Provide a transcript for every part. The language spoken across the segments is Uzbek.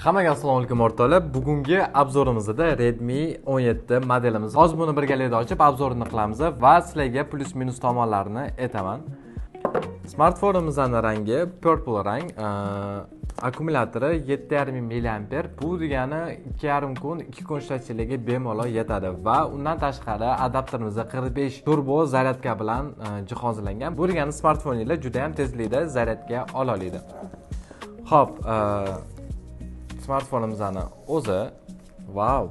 Hammaga assalomu alaykum o'rtoqlar. Bugungi obzorimizda Redmi 17 modelimiz. Hozir buni birgalikda ochib obzorini qilamiz va sizlarga plus minus tomonlarini aytaman. Smartfonimizning rangi purple rang, akkumulyatori 7,5 mAh. Bu degani 2,5 kun, 2 kun ishlatishligiga bemalol yetadi va undan tashqari adapterimizda 45 turbo zaryadka bilan jihozlangan. Bu degani smartfoningizlar juda ham tezlikda zaryadga ola oladi. Xo'p, smartfonimizning o'zi wow,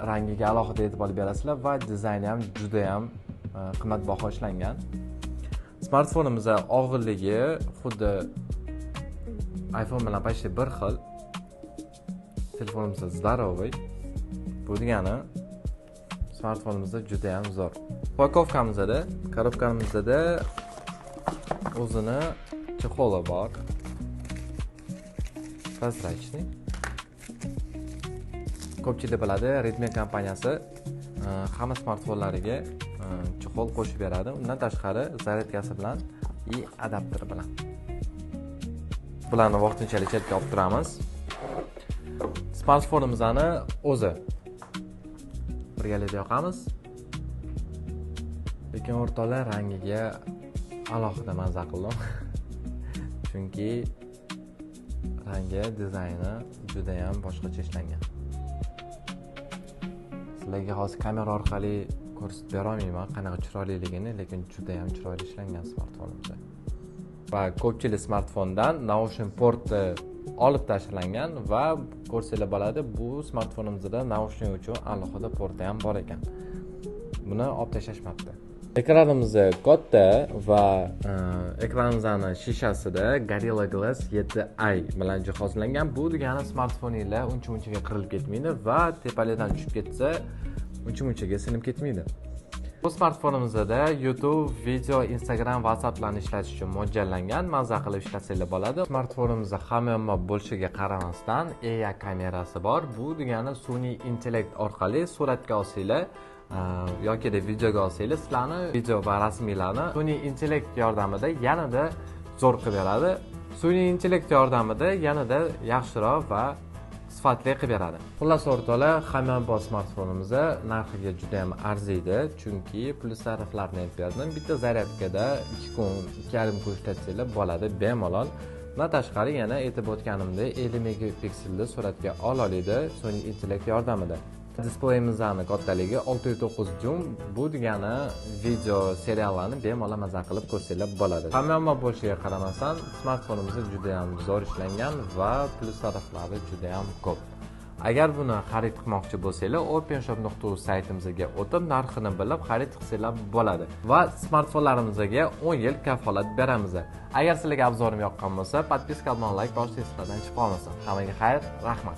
rangiga alohida e'tibor berasizlar va dizayni ham juda ham qimmatbaho ishlangan. Smartfonimiz og'irligi xuddi iPhone bilan почти bir xil. Telefonimiz здоровый. Bu degani smartfonimiz juda ham zo'r. Korobkamizda o'zini chexoli bor. Prozrachniy. Ko'pchilik biladi, Redmi kompaniyasi hamma smartfonlariga chexol qo'shib beradi. Undan tashqari zaryadkasi bilan и adapter bilan. Bularni vaqtinchalik chetga olib turamiz. Smartfonimizning o'zi birgalikda yoqamiz. Lekin o'rtoqlar rangiga alohida mazza qildim. Chunki rangi, dizayni juda ham boshqacha ishlangan. Sizlarga hozir kamera orqali ko'rsatib bera olmayman qanaqa chiroyliligini, lekin juda ham chiroyli ishlangan smartfonimizda. Va ko'pchilik smartfondan naushnik porti olib tashlangan va ko'rsanglar bo'ladi, bu smartfonimizda naushnik uchun alohida porti ham bor ekan. Buni olib tashlashmabdi. Ekranimiz katta va ekranimizning shishasida Gorilla Glass 7i bilan jihozlangan. Bu degani smartfoningizlar uncha-munchaga qirilib ketmaydi va tepalidan tushib ketsa uncha-munchaga sinib ketmaydi. Bu smartfonimizda YouTube, video, Instagram, WhatsApplarni ishlatish uchun mo'ljallangan, mazza qilib ishlatsangiz bo'ladi. Smartfonimizda hamma bo'lishiga qaramasdan AI kamerasi bor. Bu degani sun'iy intellekt orqali suratga olsanglar yoki videoga olsangiz, sizlarni video va rasmiylarni sun'iy intellekt yordamida yanada zo'r qilib beradi. Sun'iy intellekt yordamida yanada yaxshiroq va sifatli qilib beradi. Xullas o'rtoqlar, hamyonbop smartfonimiz narxiga juda ham arziydi, chunki plyus tariflarni aytib berdim. Bitta zaryadkada 2 kun, 2,5 kun ishlatsanglar bo'ladi bemalol. Bundan tashqari yana aytib o'tganimdek 50 megapikselli suratga ola oladi sun'iy intellekt yordamida. Displeyimizning kattaligi 6.9 dyum. Bu degani video seriallarni bemalol mazza qilib ko'rsanglar bo'ladi. Hamma bo'lishiga qaramasdan smartfonimiz juda ham zo'r ishlangan va plyus taraflari juda ham ko'p. Agar buni xarid qilmoqchi bo'lsanglar, openshop.uz saytimizga o'tib narxini bilib xarid qilsanglar bo'ladi va smartfonlarimizga 10 yil kafolat beramiz. Agar sizlarga obzorim yoqqan bo'lsa, podpiska bilan like bosishdan chiqib qolmasin. Hammaga xayr, rahmat.